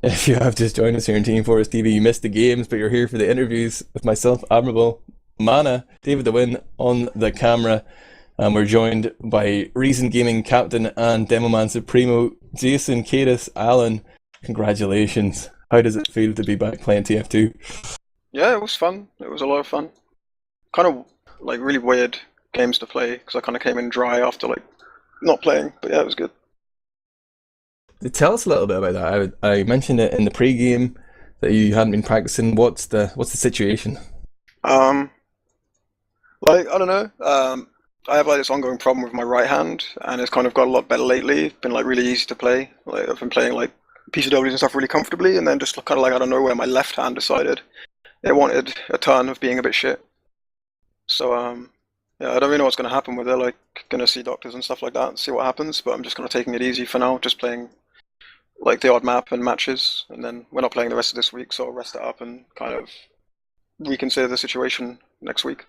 If you have just joined us here on Team Fortress TV, you missed the games, but you're here for the interviews with myself, Admirable, Mana, DavidTheWin on the camera, and we're joined by Reason Gaming Captain and Demoman Supremo, Jason, kaidus, Alan. Congratulations. How does it feel to be back playing TF2? Yeah, it was fun. It was a lot of fun. Kind of like really weird games to play because I kind of came in dry after like not playing, but yeah, it was good. Tell us a little bit about that. I mentioned it in the pre-game that you hadn't been practicing. What's the situation? Like I don't know. I have like this ongoing problem with my right hand, and it's kind of got a lot better lately. It's been like really easy to play. Like I've been playing like PCWs and stuff really comfortably, and then just kind of like out of nowhere, my left hand decided it wanted a turn of being a bit shit. So yeah, I don't really know what's going to happen with it. Like gonna see doctors and stuff like that, and see what happens. But I'm just kind of taking it easy for now, just playing like the odd map and matches, and then we're not playing the rest of this week, so I'll rest it up and kind of reconsider the situation next week.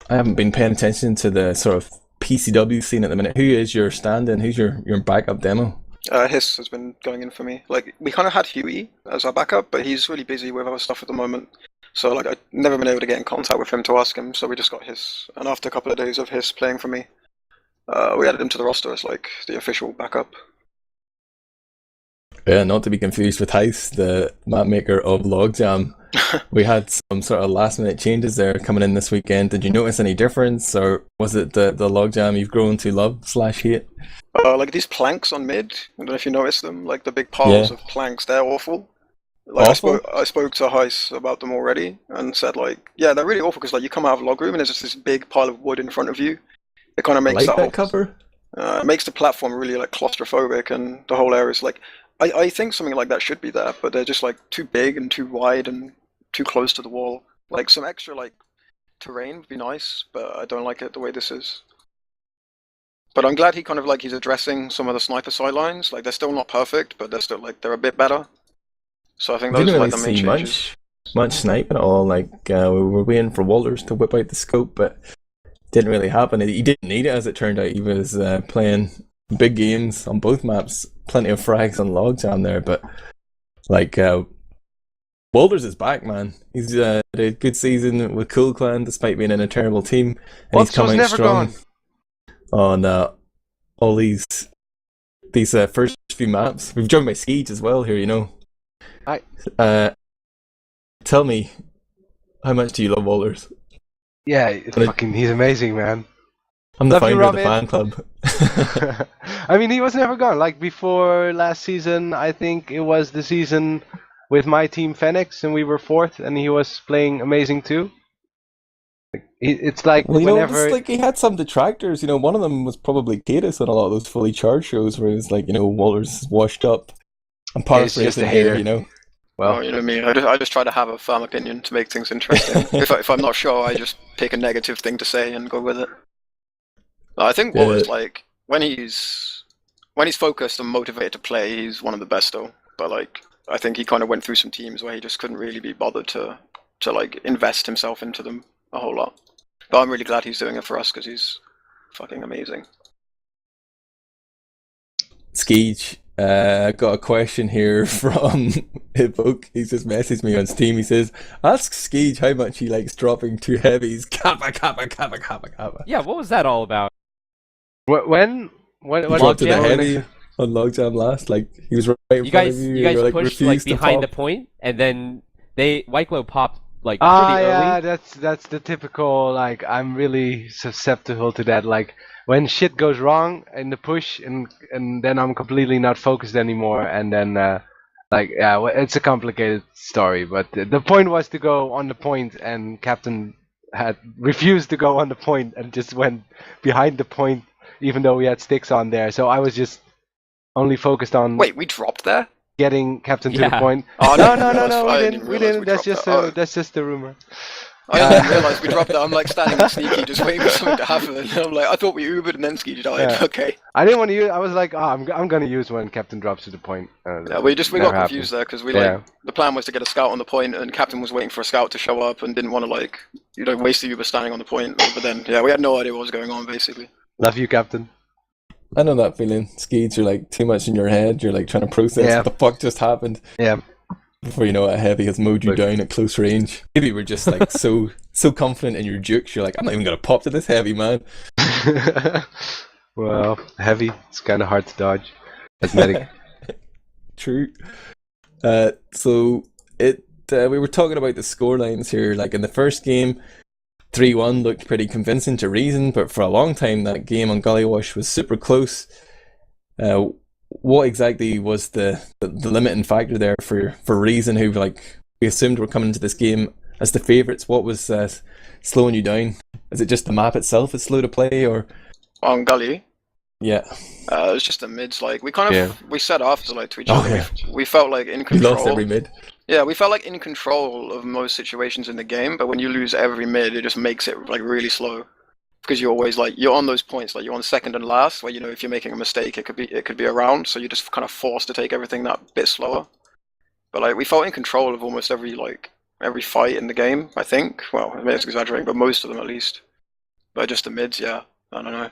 I haven't been paying attention to the sort of PCW scene at the minute. Who is your stand-in? Who's your backup demo? Hiss has been going in for me. Like we kind of had Huey as our backup, but he's really busy with other stuff at the moment. So like I've never been able to get in contact with him to ask him. So we just got Hiss, and after a couple of days of Hiss playing for me, we added him to the roster as like the official backup. Yeah, not to be confused with Heist, the map maker of Logjam. We had some sort of last minute changes there coming in this weekend. Did you notice any difference, or was it the Logjam you've grown to love/hate? Like these planks on mid, I don't know if you noticed them, like the big piles of planks, they're awful. Like awful? I spoke to Heist about them already and said like, yeah, they're really awful because like you come out of log room and there's just this big pile of wood in front of you. It kind of makes that cover? It makes the platform really like claustrophobic, and the whole area is like, I think something like that should be there, but they're just like too big and too wide and too close to the wall. Like some extra like terrain would be nice, but I don't like it the way this is. But I'm glad he's addressing some of the sniper sidelines. Like they're still not perfect, but they're still like they're a bit better. So I think those are like the main changes. Much sniping at all. Like we were waiting for Walters to whip out the scope, but didn't really happen. He didn't need it, as it turned out. He was playing big games on both maps, plenty of frags on Logjam there, but like Walters is back, man. He's had a good season with Cool Clan despite being in a terrible team, and he's come out strong on all these first few maps. We've joined by Skeej as well here, you know. Hi. Tell me, how much do you love Walters? Yeah, he's amazing, man. I'm the founder of the fan club. I mean, he was never gone. Like before last season, I think it was the season with my team Phoenix, and we were 4th, and he was playing amazing too. It's like whenever it's like he had some detractors. You know, one of them was probably kaidus on a lot of those fully charged shows where it was like, you know, Walters washed up. I'm paraphrasing here, you know. Well, you know me. I just try to have a firm opinion to make things interesting. if I'm not sure, I just pick a negative thing to say and go with it. I think Walters, like when he's focused and motivated to play, he's one of the best though. But like I think he kind of went through some teams where he just couldn't really be bothered to like invest himself into them a whole lot. But I'm really glad he's doing it for us because he's fucking amazing. Skeej, I got a question here from Evoke. He's just messaged me on Steam. He says, ask Skeej how much he likes dropping 2 heavies. Kappa, kappa, kappa, kappa, kappa. Yeah, what was that all about? When dropped the heavy on Logjam last, like he was right in front of you. You guys like, pushed like behind the point, and then Wyclo popped like pretty yeah, early. that's the typical, like I'm really susceptible to that. Like when shit goes wrong in the push, and then I'm completely not focused anymore, and then it's a complicated story. But the point was to go on the point, and Captain had refused to go on the point and just went behind the point, even though we had sticks on there. So I was just only focused on. Wait, we dropped there? Getting Captain to the point. Oh, no, we didn't. That's just the rumor. I didn't realise we dropped that. I'm like standing there sneaky, just waiting for something to happen. And I'm like, I thought we Ubered and then Skeej died. Yeah. Okay. I didn't want to use. I was like, I'm gonna use when Captain drops to the point. Yeah, we got confused there because the plan was to get a scout on the point, and Captain was waiting for a scout to show up and didn't want to waste the Uber standing on the point. But then we had no idea what was going on basically. Love you, Captain. I know that feeling. Skeej, you're like too much in your head. You're like trying to process Yeah. what the fuck just happened. Yeah. Before you know it, a heavy has mowed you Look. down at close range. Maybe we're just like so confident in your jukes. You're like, I'm not even gonna pop to this heavy, man. Well, heavy. It's kind of hard to dodge. As medic. True. So we were talking about the score lines here. Like in the first game, 3-1 looked pretty convincing to reason, but for a long time that game on Gullywash was super close. What exactly was the limiting factor there for reason, who like we assumed were coming into this game as the favourites? What was slowing you down? Is it just the map itself is slow to play, or On Gully, yeah? it was just the mids. Like we kind of we said after like to each Oh, other, yeah. we felt like in You control. lost every mid. Yeah, we felt like in control of most situations in the game, but when you lose every mid, it just makes it like really slow. Because you're always like you're on those points, like you're on second and last, where you know if you're making a mistake, it could be a round, so you're just kind of forced to take everything that bit slower. But like we felt in control of almost every fight in the game. I think. Well, I mean it's exaggerating, but most of them at least. But just the mids, yeah. I don't know.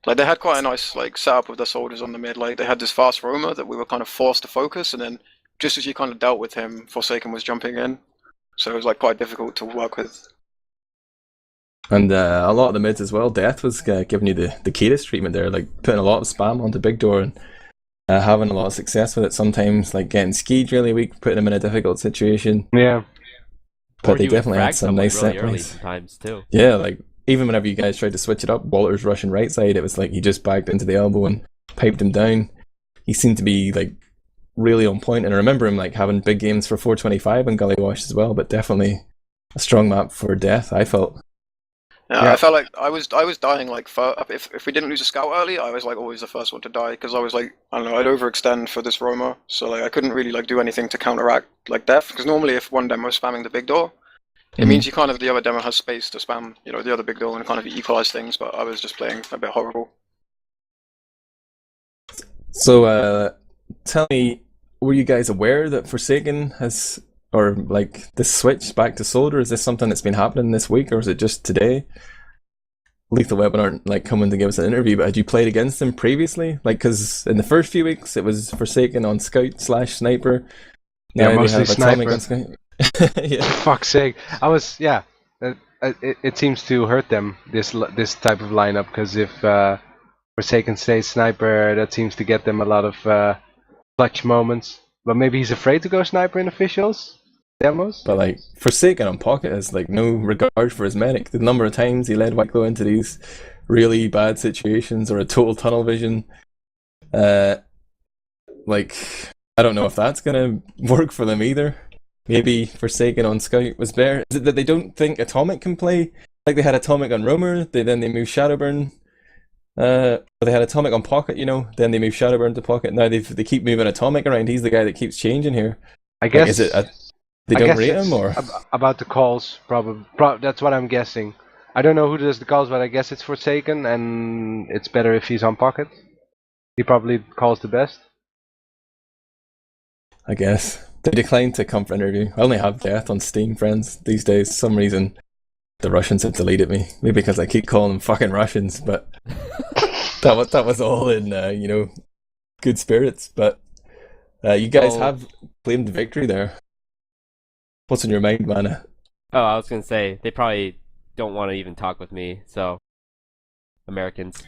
Like they had quite a nice like setup with their soldiers on the mid. Like they had this fast roamer that we were kind of forced to focus, and then just as you kind of dealt with him, Forsaken was jumping in, so it was like quite difficult to work with. And a lot of the mids as well. Death was giving you the kaidus treatment there, like putting a lot of spam onto Big Door and having a lot of success with it. Sometimes like getting Skeej really weak, putting him in a difficult situation. Yeah. But Or they you would definitely had frag some someone nice really set early plays. sometimes too. Yeah, like even whenever you guys tried to switch it up, Walter's rushing right side, it was like he just backed into the elbow and piped him down. He seemed to be like really on point, and I remember him like having big games for 425 and Gullywash as well, but definitely a strong map for Death, I felt. Yeah, I felt like I was dying like if we didn't lose a scout early, I was like always the first one to die because I was like I don't know, I'd overextend for this roamer, so like I couldn't really like do anything to counteract like Death, because normally if one demo is spamming the big door, it means you kind of the other demo has space to spam, you know, the other big door and kind of equalize things. But I was just playing a bit horrible. So tell me, were you guys aware that Forsaken has, or like the switch back to Soldier, is this something that's been happening this week, or is it just today? Lethal Weapon aren't like coming to give us an interview, but had you played against them previously? Like, because in the first few weeks it was Forsaken on Scout/Sniper. Yeah, Now mostly they have Atomic Sniper. on Scout. Yeah. Fuck's sake! I was It seems to hurt them this type of lineup, because if Forsaken stays Sniper, that seems to get them a lot of clutch moments. But maybe he's afraid to go Sniper in officials demos. But like Forsaken on Pocket has like no regard for his medic. The number of times he led Wyclo into these really bad situations or a total tunnel vision. Like I don't know if that's gonna work for them either. Maybe Forsaken on Scout was better. Is it that they don't think Atomic can play? Like they had Atomic on Roamer, then they moved Shadowburn. Or they had Atomic on Pocket, you know, then they moved Shadowburn to Pocket. Now they keep moving Atomic around. He's the guy that keeps changing here. I guess. Like, is it they don't rate him, or about the calls? Probably. That's what I'm guessing. I don't know who does the calls, but I guess it's Forsaken, and it's better if he's on Pocket. He probably calls the best. I guess they declined to come for an interview. I only have Death on Steam friends these days. For some reason, the Russians have deleted me. Maybe because I keep calling them fucking Russians, but that was all in you know, good spirits. But you guys have claimed victory there. What's in your mind, Mana? Oh, I was gonna say they probably don't want to even talk with me. So Americans.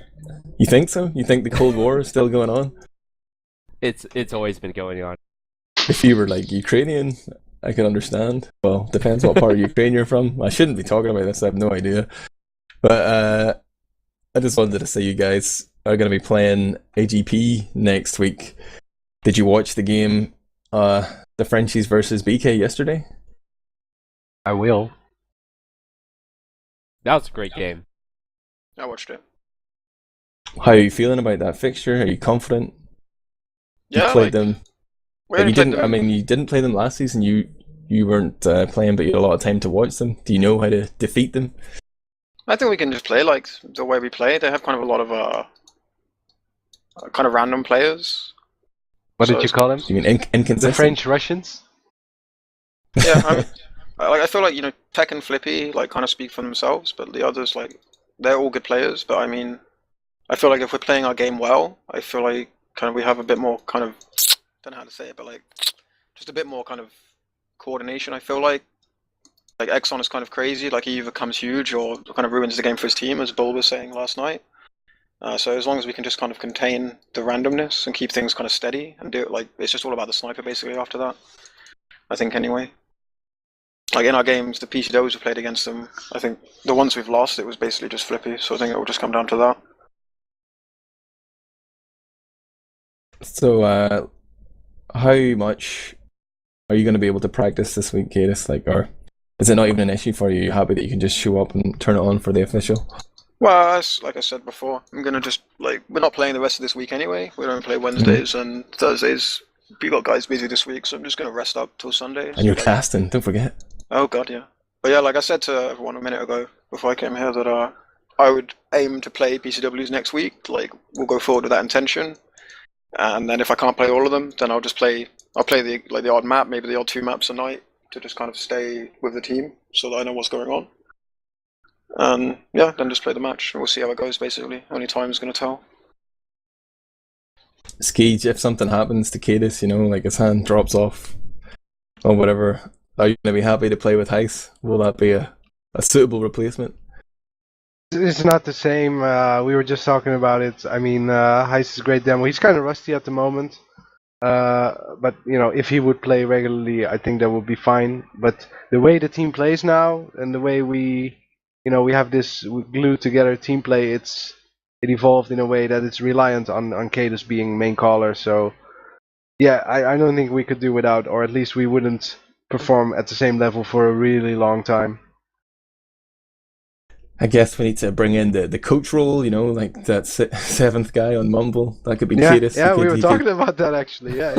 You think so? You think the Cold War is still going on? It's always been going on. If you were like Ukrainian, I could understand. Well, depends what part of Ukraine you're from. I shouldn't be talking about this. I have no idea. But I just wanted to say you guys are going to be playing AGP next week. Did you watch the game, the Frenchies versus BK yesterday? I will. That was a great game. I watched it. How are you feeling about that fixture? Are you confident? Yeah, You played them. we But only you played didn't. them- I mean, you didn't play them last season. You weren't playing, but you had a lot of time to watch them. Do you know how to defeat them? I think we can just play like the way we play. They have kind of a lot of kind of random players. What So did you it's- call them? You mean inconsistent? The French Russians? Yeah, I feel like, you know, Tech and Flippy like kind of speak for themselves, but the others, like, they're all good players. But I mean, I feel like if we're playing our game well, I feel like kind of we have a bit more kind of, don't know how to say it, but like just a bit more kind of coordination. I feel like Exxon is kind of crazy. Like he either comes huge or kind of ruins the game for his team, as Bull was saying last night. So as long as we can just kind of contain the randomness and keep things kind of steady and do it, like it's just all about the sniper basically after that. I think anyway. Like in our games, the PCWs we played against them, I think the ones we've lost, it was basically just flippy. So I think it will just come down to that. So, how much are you going to be able to practice this week, kaidus? Like, or is it not even an issue for you? You're happy that you can just show up and turn it on for the official? Well, as like I said before, I'm gonna just like we're not playing the rest of this week anyway. We don't play Wednesdays and Thursdays. We got guys busy this week, so I'm just gonna rest up till Sunday. And you're like, casting, don't forget. Oh god, yeah. But yeah, like I said to everyone a minute ago before I came here, that I would aim to play PCWs next week. Like we'll go forward with that intention, and then if I can't play all of them, then I'll play the odd map, maybe the odd 2 maps a night to just kind of stay with the team so that I know what's going on. And yeah, then just play the match and we'll see how it goes basically. Only time is going to tell. Skeej, if something happens to kaidus, you know, like his hand drops off or whatever, are you going to be happy to play with Heist? Will that be a suitable replacement? It's not the same. We were just talking about it. I mean, Heist is a great demo. He's kind of rusty at the moment. But you know, if he would play regularly, I think that would be fine. But the way the team plays now, and the way we have this glued together team play, it evolved in a way that it's reliant on kaidus being main caller. So yeah, I don't think we could do without, or at least we wouldn't perform at the same level for a really long time. I guess we need to bring in the coach role, you know, like that 7th guy on Mumble. That could be kaidus. Yeah, we were talking about that actually. Yeah.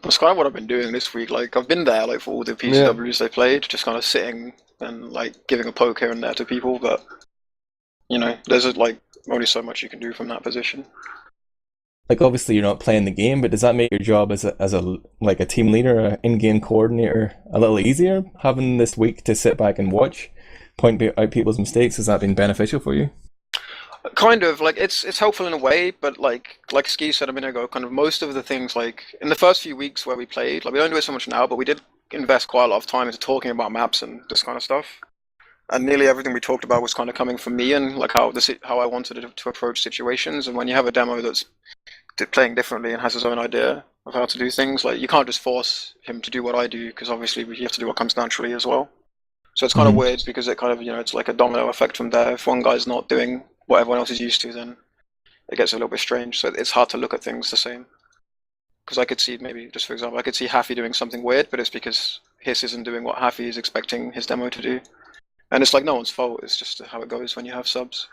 That's kind of what I've been doing this week. Like I've been there, like for all the PCWs they played, just kind of sitting and like giving a poke here and there to people. But you know, there's like only so much you can do from that position. Like obviously you're not playing the game, but does that make your job as a like a team leader, an in-game coordinator, a little easier? Having this week to sit back and watch, point out people's mistakes, has that been beneficial for you? Kind of, like it's helpful in a way, but like Ski said a minute ago, kind of most of the things, like in the first few weeks where we played, like we don't do it so much now, but we did invest quite a lot of time into talking about maps and this kind of stuff. And nearly everything we talked about was kind of coming from me and like how I wanted to approach situations. And when you have a demo that's playing differently and has his own idea of how to do things, like you can't just force him to do what I do, because obviously we have to do what comes naturally as well. So it's kind of weird, because it kind of, you know, it's like a domino effect from there. If one guy's not doing what everyone else is used to, then it gets a little bit strange. So it's hard to look at things the same. Because I could see, maybe, just for example, I could see Haffy doing something weird, but it's because Hiss isn't doing what Haffy is expecting his demo to do. And it's like no one's fault, it's just how it goes when you have subs.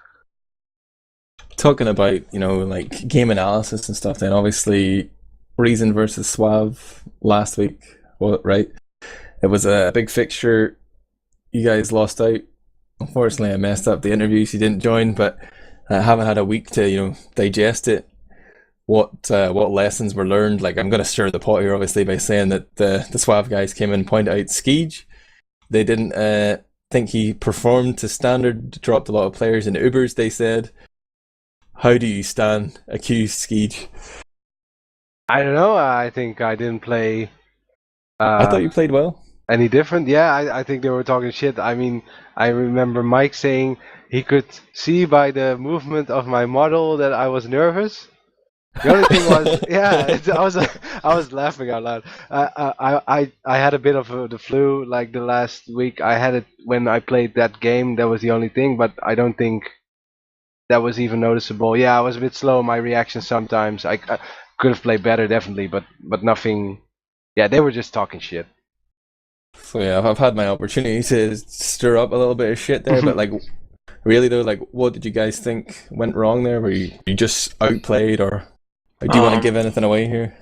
Talking about, you know, like game analysis and stuff, then obviously Reason versus Suave last week, well, right? It was a big fixture. You guys lost out. Unfortunately, I messed up the interviews. You didn't join, but I haven't had a week to, you know, digest it. What lessons were learned? Like, I'm going to stir the pot here, obviously, by saying that the Suave guys came in and pointed out Skeej. They didn't think he performed to standard. Dropped a lot of players in Ubers, they said. How do you stand accused Skeej? I don't know. I think I didn't play. I thought you played well. Any different? Yeah, I think they were talking shit. I mean, I remember Mike saying he could see by the movement of my model that I was nervous. The only thing was, yeah, I was laughing out loud. I had a bit of the flu like the last week. I had it when I played that game. That was the only thing, but I don't think that was even noticeable. Yeah, I was a bit slow in my reaction sometimes. I could have played better, definitely, but nothing. Yeah, they were just talking shit. So yeah, I've had my opportunity to stir up a little bit of shit there, but like, really though, like, what did you guys think went wrong there? Were you just outplayed, or like, do you want to give anything away here?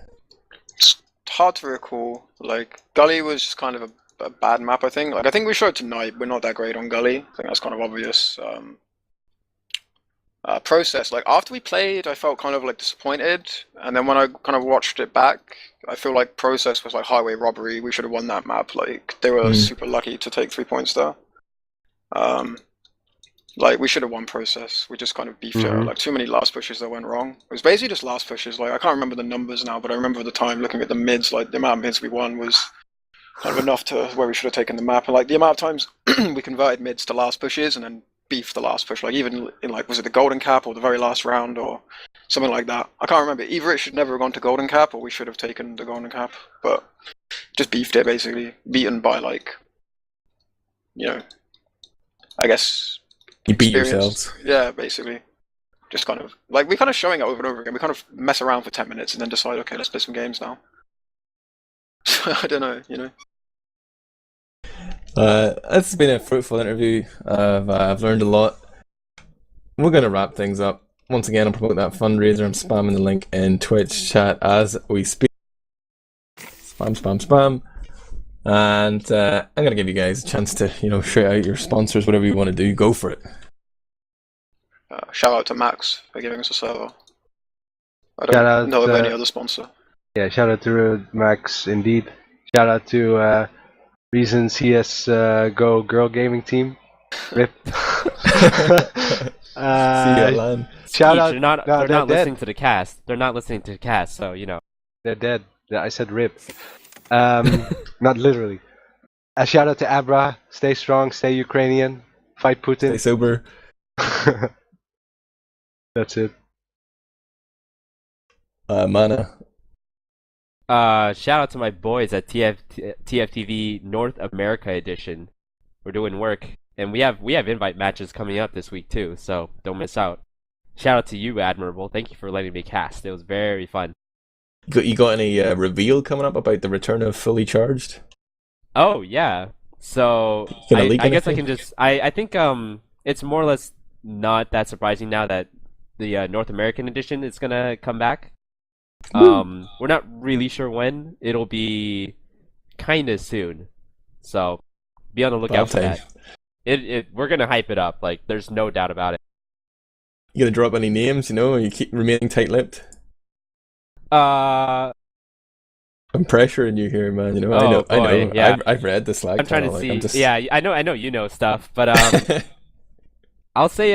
It's hard to recall. Like, Gully was just kind of a bad map, I think. Like, I think we showed tonight we're not that great on Gully. I think that's kind of obvious. Process, like after we played, I felt kind of like disappointed, and then when I kind of watched it back, I feel like Process was like highway robbery. We should have won that map. Like they were super lucky to take 3 points there. Like, we should have won process. We just kind of beefed it out. Mhm. Like, too many last pushes that went wrong. It was basically just last pushes. Like, I can't remember the numbers now, but I remember at the time looking at the mids, like, the amount of mids we won was kind of enough to where we should have taken the map. And, like, the amount of times we converted mids to last pushes and then beefed the last push. Like, even in, like, was it the golden cap or the very last round or something like that? I can't remember. Either it should never have gone to golden cap or we should have taken the golden cap. But just beefed it, basically. Beaten by, like, you know, I guess... You beat experience. yourselves. Yeah, basically. Just kind of like we're kind of showing it over and over again. We kind of mess around for 10 minutes and then decide, okay, let's play some games now. I don't know, you know. It's been a fruitful interview. I've learned a lot. We're going to wrap things up. Once again, I'll promote that fundraiser. I'm spamming the link in Twitch chat as we speak. Spam. And I'm going to give you guys a chance to, shout out your sponsors, whatever you want to do. Go for it. Shout out to Max for giving us a server. I Shout out don't know of to- any other sponsor. Yeah, shout out to Max, indeed. Shout out to Reasons CSGO Girl Gaming Team. RIP. See you at LAN. Shout Skeej, out. They're not, no, they're they're not dead. listening to the cast. They're not listening to the cast, so, They're dead. Yeah, I said RIP. Not literally. A shout out to Abra. Stay strong, stay Ukrainian, fight Stay Putin. sober. That's it. Mana. Shout out to my boys at TFTV North America Edition. We're doing work, and we have invite matches coming up this week too, so don't miss out. Shout out to you, Admirable. Thank you for letting me cast. It was very fun. You got any reveal coming up about the return of Fully Charged? Oh yeah. So Gonna leak I guess I anything? can just I think it's more or less not that surprising now that the North American edition is gonna come back. We're not really sure when. It'll be kind of soon, so be on the lookout for About that. We're gonna hype it up. Like, there's no doubt about it. You gonna drop any names, or you keep remaining tight-lipped? Uh, I'm pressuring you here, man. I Oh, know. boy, yeah. I've read the Slack I'm trying to channel, see. I'm just... Yeah, I know you know stuff, but I'll say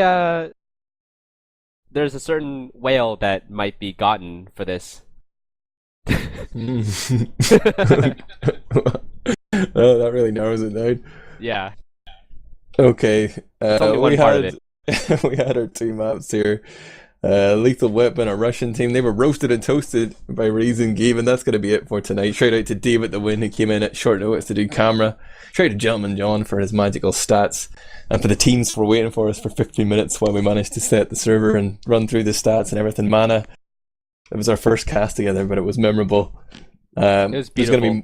there's a certain whale that might be gotten for this. Oh, that really narrows it down. Yeah. Okay, only one we part of had we had our two maps here. Lethal Whip and a Russian team. They were roasted and toasted by Reason Game, and that's going to be it for tonight. Shout out to DavidTheWin, who came in at short notice to do camera. Shout out to Gentleman John for his magical stats, and for the teams for waiting for us for 15 minutes while we managed to set the server and run through the stats and everything. Mana, it was our first cast together, but it was memorable. It was beautiful.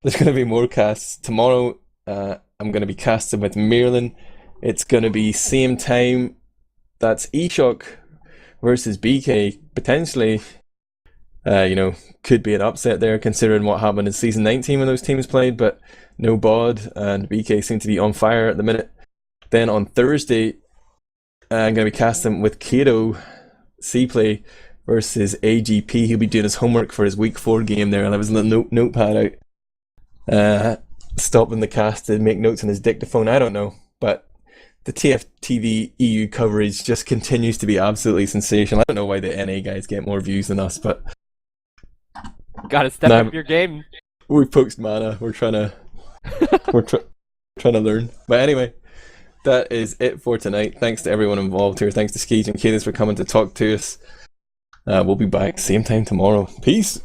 There's gonna be more casts tomorrow. I'm gonna be casting with Merlin. It's gonna be same time. That's Eshok versus BK. Potentially, could be an upset there considering what happened in season 19 when those teams played. But no bod and BK seem to be on fire at the minute. Then on Thursday, I'm gonna be casting with Kato C-Play versus AGP. He'll be doing his homework for his week 4 game there. I'll have his little notepad out. Stopping the cast to make notes on his dictaphone. I don't know, but the TFTV EU coverage just continues to be absolutely sensational. I don't know why the NA guys get more views than us, but Gotta step Nah, up your game. we've poached Mana. We're trying to trying to learn. But anyway, that is it for tonight. Thanks to everyone involved here. Thanks to Skeej and kaidus for coming to talk to us. We'll be back same time tomorrow. Peace.